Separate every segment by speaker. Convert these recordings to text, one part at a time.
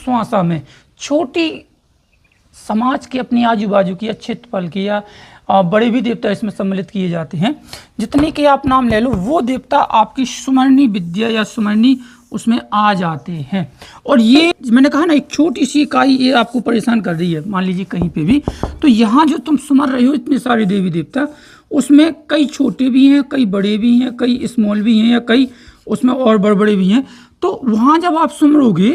Speaker 1: श्वासा में छोटी समाज के अपनी आजू बाजू की या क्षेत्रफल की या बड़े भी देवता इसमें सम्मिलित किए जाते हैं। जितने के आप नाम ले लो वो देवता आपकी सुमरनी विद्या या सुमरनी उसमें आ जाते हैं। और ये मैंने कहा ना, एक छोटी सी इकाई ये आपको परेशान कर रही है, मान लीजिए कहीं पे भी, तो यहाँ जो तुम सुमर रहे हो इतने सारे देवी देवता, उसमें कई छोटे भी हैं, कई बड़े भी हैं, कई स्मॉल भी हैं, या कई उसमें और बड़े बड़े भी हैं। तो वहाँ जब आप सुमरोगे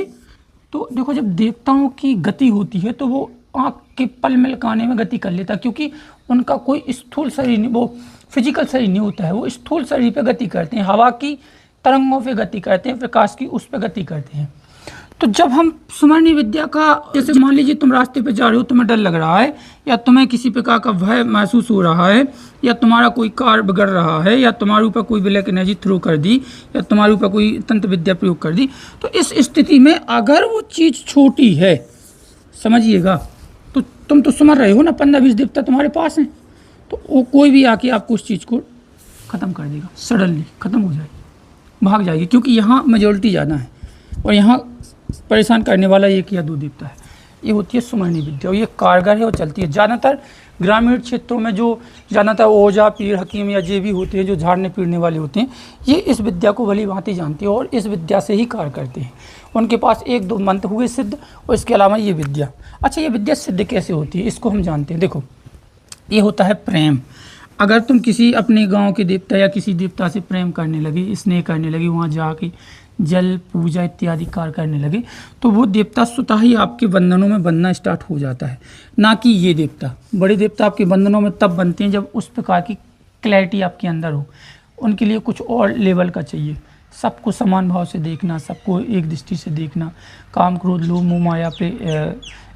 Speaker 1: तो देखो, जब देवताओं की गति होती है तो वो आँख के पल मिलकाने में गति कर लेता, क्योंकि उनका कोई स्थूल शरीर नहीं, वो फिजिकल शरीर नहीं होता है, वो स्थूल शरीर पे गति करते हैं, हवा की तरंगों पे गति करते हैं, प्रकाश की उस पे गति करते हैं। तो जब हम सुमरनी विद्या का, जैसे मान लीजिए तुम रास्ते पे जा रहे हो, तुम्हें डर लग रहा है या तुम्हें किसी प्रकार का भय महसूस हो रहा है, या तुम्हारा कोई कार्य बिगड़ रहा है, या तुम्हारे ऊपर कोई ब्लैक एनर्जी थ्रो कर दी, या तुम्हारे ऊपर कोई तंत्र विद्या प्रयोग कर दी, तो इस स्थिति में अगर वो चीज़ छोटी है, समझिएगा, तो तुम तो सुमर रहे हो ना, 15-20 देवता तुम्हारे पास हैं, तो वो कोई भी आके आपको उस चीज़ को ख़त्म कर देगा, सडनली ख़त्म हो जाएगी, भाग जाएगी, क्योंकि यहाँ मेजोरिटी ज़्यादा है और यहाँ परेशान करने वाला एक या दो देवता है। ये होती है सुमरनी विद्या और ये कारगर है और चलती है। ज़्यादातर ग्रामीण क्षेत्रों में जो ज़्यादातर ओझा, पीर, हकीम या जे भी होते हैं, जो झाड़ने पीड़ने वाले होते हैं, ये इस विद्या को भली भांति जानते हैं और इस विद्या से ही कार्य करते हैं। उनके पास 1-2 मंत्र हुए सिद्ध, और इसके अलावा ये विद्या। अच्छा, ये विद्या सिद्ध कैसे होती है, इसको हम जानते हैं। देखो, ये होता है प्रेम। अगर तुम किसी अपने गांव के देवता या किसी देवता से प्रेम करने लगे, स्नेह करने लगे, वहाँ जाके जल पूजा इत्यादि कार्य करने लगे, तो वो देवता स्वतः ही आपके बंधनों में बनना स्टार्ट हो जाता है। ना कि ये देवता, बड़े देवता आपके बंधनों में तब बनते हैं जब उस प्रकार की क्लैरिटी आपके अंदर हो। उनके लिए कुछ और लेवल का चाहिए, सबको समान भाव से देखना, सबको एक दृष्टि से देखना, काम, क्रोध, लोभ, मोह, माया पे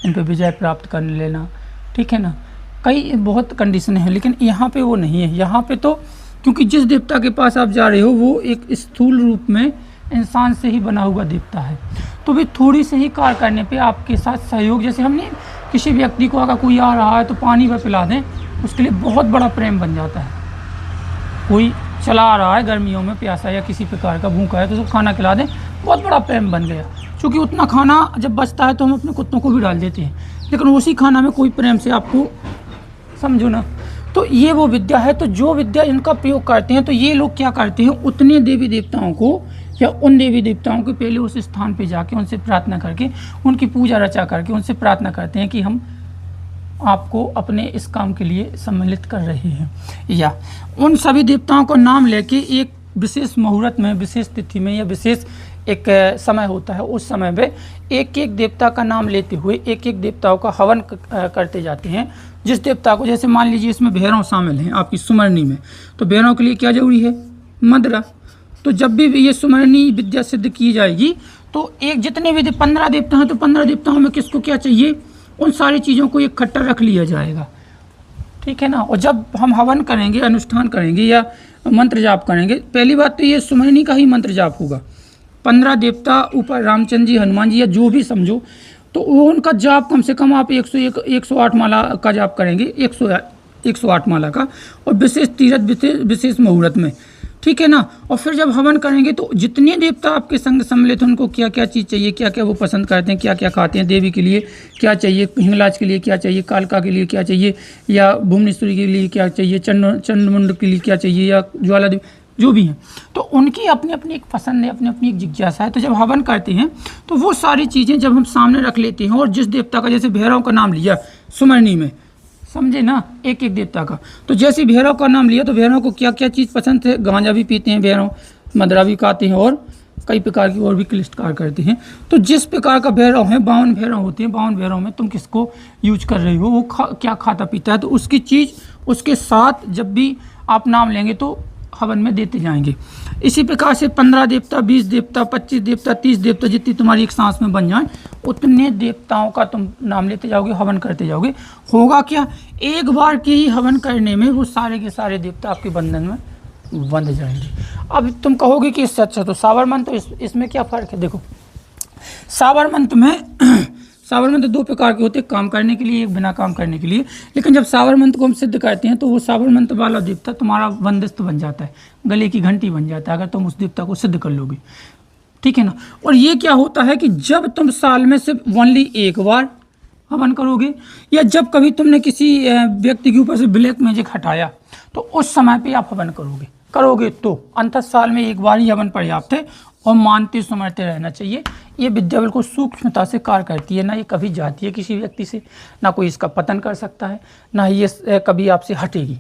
Speaker 1: इन पर विजय प्राप्त कर लेना, ठीक है ना। कई बहुत कंडीशन है, लेकिन यहाँ पे वो नहीं है। यहाँ पे तो क्योंकि जिस देवता के पास आप जा रहे हो वो एक स्थूल रूप में इंसान से ही बना हुआ देवता है, तो भी थोड़ी से ही कार्य करने पे आपके साथ सहयोग, जैसे हमने किसी व्यक्ति को अगर कोई आ रहा है तो पानी पर पिला दें, उसके लिए बहुत बड़ा प्रेम बन जाता है। कोई चला आ रहा है गर्मियों में प्यासा या किसी प्रकार का भूखा है, तो उसको खाना खिला दें, बहुत बड़ा प्रेम बन गया। क्योंकि उतना खाना जब बचता है तो हम अपने कुत्तों को भी डाल देते हैं, लेकिन उसी खाना में कोई प्रेम से आपको, समझो ना। तो ये वो विद्या है। तो जो विद्या इनका प्रयोग करते हैं, तो ये लोग क्या करते हैं, उतने देवी देवताओं को या उन देवी देवताओं के पहले उस स्थान पे जाके उनसे प्रार्थना करके, उनकी पूजा रचा करके उनसे प्रार्थना करते हैं कि हम आपको अपने इस काम के लिए सम्मिलित कर रहे हैं। या उन सभी देवताओं का नाम लेके एक विशेष मुहूर्त में, विशेष तिथि में या विशेष एक समय होता है, उस समय पे एक एक देवता का नाम लेते हुए एक एक देवताओं का हवन करते जाते हैं। जिस देवता को, जैसे मान लीजिए इसमें भैरव शामिल हैं आपकी सुमरनी में, तो भैरव के लिए क्या जरूरी है, मदरा। तो जब भी ये सुमरनी विद्या सिद्ध की जाएगी तो एक जितने भी 15 देवता हैं, तो 15 देवताओं में किसको क्या चाहिए, उन सारी चीज़ों को इकट्ठा रख लिया जाएगा, ठीक है ना। और जब हम हवन करेंगे, अनुष्ठान करेंगे या मंत्र जाप करेंगे, पहली बात तो ये सुमरनी का ही मंत्र जाप होगा। 15 देवता ऊपर रामचंद्र जी, हनुमान जी या जो भी समझो, तो वो उनका जाप कम से कम आप 108 माला का जाप करेंगे, 108 माला का, और विशेष तीर्थ, विशेष मुहूर्त में, ठीक है ना। और फिर जब हवन करेंगे तो जितने देवता आपके संग सम्मिलित हैं, उनको क्या क्या चीज़ चाहिए, क्या क्या वो पसंद करते हैं, क्या क्या खाते हैं, देवी के लिए क्या चाहिए, हिंगलाज के लिए क्या चाहिए, कालका के लिए क्या चाहिए, या भुवनेश्वरी के लिए क्या चाहिए, चंडमुंड के लिए क्या चाहिए, या ज्वाला देवी, जो भी हैं, तो उनकी अपनी अपनी एक पसंद है, अपनी अपनी एक जिज्ञासा है। तो जब हवन करते हैं तो वो सारी चीज़ें जब हम सामने रख लेते हैं, और जिस देवता का, जैसे भैरव का नाम लिया सुमरनी में, समझे ना, एक एक देवता का, तो जैसे भैरव का नाम लिया तो भैरव को क्या क्या चीज़ पसंद है, गांजा भी पीते हैं भैरव, मदरा भी खाते हैं, और कई प्रकार की और भी क्लिष्ट कार्य करते हैं। तो जिस प्रकार का भैरव है, 52 भैरव होते हैं, 52 भैरव में तुम किसको यूज कर रहे हो, वो क्या खाता पीता है, तो उसकी चीज़ उसके साथ जब भी आप नाम लेंगे तो हवन में देते जाएंगे। इसी प्रकार से 15 देवता, 20 देवता, 25 देवता, 30 देवता, जितनी तुम्हारी एक सांस में बन जाए, उतने देवताओं का तुम नाम लेते जाओगे, हवन करते जाओगे। होगा क्या, एक बार के ही हवन करने में वो सारे के सारे देवता आपके बंधन में बंध जाएंगे। अब तुम कहोगे कि इससे अच्छा तो सावर मंत्र, तो इसमें क्या फ़र्क है। देखो, सावर मंत्र में सावर मंत्र 2 प्रकार के होते हैं, काम करने के लिए, एक बिना काम करने के लिए। लेकिन जब सावर मंत्र को हम सिद्ध करते हैं तो वो सावर मंत्र वाला देवता तुम्हारा बंदिस्त बन जाता है, गले की घंटी बन जाता है, अगर तुम उस देवता को सिद्ध कर लोगे, ठीक है ना। और ये क्या होता है कि जब तुम साल में सिर्फ ओनली एक बार हवन करोगे, या जब कभी तुमने किसी व्यक्ति के ऊपर से ब्लैक मैजिक हटाया, तो उस समय पे आप हवन करोगे तो अंत साल में एक बार ही हवन पर्याप्त है, और मानते समझते रहना चाहिए। ये विद्या बिल्कुल सूक्ष्मता से कार्य करती है, ना ये कभी जाती है किसी व्यक्ति से, ना कोई इसका पतन कर सकता है, ना ये कभी आपसे हटेगी,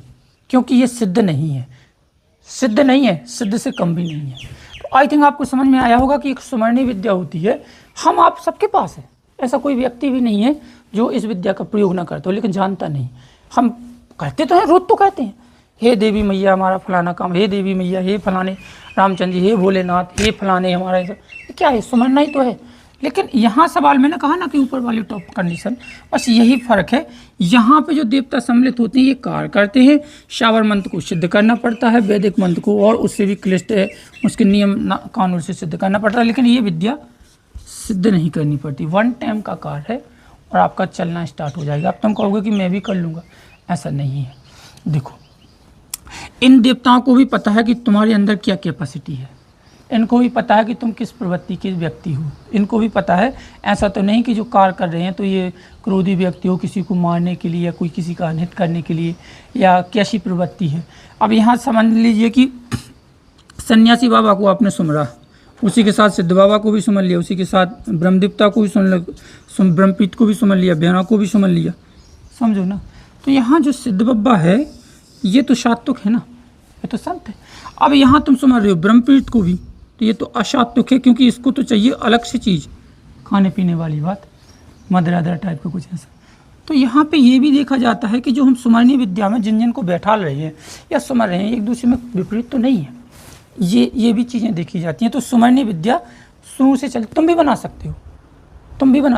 Speaker 1: क्योंकि ये सिद्ध नहीं है, सिद्ध से कम भी नहीं है। तो आई थिंक आपको समझ में आया होगा कि एक सुमरणी विद्या होती है, हम आप सबके पास है, ऐसा कोई व्यक्ति भी नहीं है जो इस विद्या का प्रयोग ना करता हो, लेकिन जानता नहीं। हम करते तो हैं, रोज तो कहते हैं, हे देवी मैया हमारा फलाना काम, हे देवी मैया, हे फलाने रामचंद्र जी, हे भोलेनाथ, हे फलाने हमारा ऐसा, क्या है, सुमरना ही तो है। लेकिन यहाँ सवाल मैंने कहा ना कि ऊपर वाली टॉप कंडीशन, बस यही फर्क है। यहाँ पे जो देवता सम्मिलित होते हैं ये कार्य करते हैं, शावर मंत्र को सिद्ध करना पड़ता है, वैदिक मंत्र को और उससे भी क्लिष्ट है, उसके नियम कानून से सिद्ध करना पड़ता है, लेकिन ये विद्या सिद्ध नहीं करनी पड़ती, वन टाइम का कार्य है और आपका चलना स्टार्ट हो जाएगा। अब तुम कहोगे कि मैं भी कर लूँगा, ऐसा नहीं है। देखो, इन देवताओं को भी पता है कि तुम्हारे अंदर क्या कैपेसिटी है, इनको भी पता है कि तुम किस प्रवृत्ति के व्यक्ति हो, इनको भी पता है। ऐसा तो नहीं कि जो कार्य कर रहे हैं तो ये क्रोधी व्यक्ति हो, किसी को मारने के लिए या कोई किसी का अनहित करने के लिए, या कैसी प्रवृत्ति है। अब यहाँ समझ लीजिए कि सन्यासी बाबा को आपने सुमरा, उसी के साथ सिद्ध बाबा को भी सुमर लिया, उसी के साथ ब्रह्मदेवता को भी ब्रह्मप्रीत को भी सुमर लिया, ब्याना को भी सुमर लिया, समझो ना। तो यहाँ जो सिद्ध बाबा है ये तो सात्विक है ना, ये तो संत है। अब यहाँ तुम सुमर रहे हो ब्रह्मप्रीत को भी, तो ये तो असात्विक है, क्योंकि इसको तो चाहिए अलग से चीज़, खाने पीने वाली बात, मदर टाइप का कुछ ऐसा। तो यहाँ पे ये भी देखा जाता है कि जो हम सुमरनी विद्या में जिन को बैठा रहे हैं या सुमर रहे हैं, एक दूसरे में विपरीत तो नहीं है, ये भी चीज़ें देखी जाती हैं। तो सुमरनी विद्या शुरू से चल, तुम भी बना सकते हो, तुम भी बना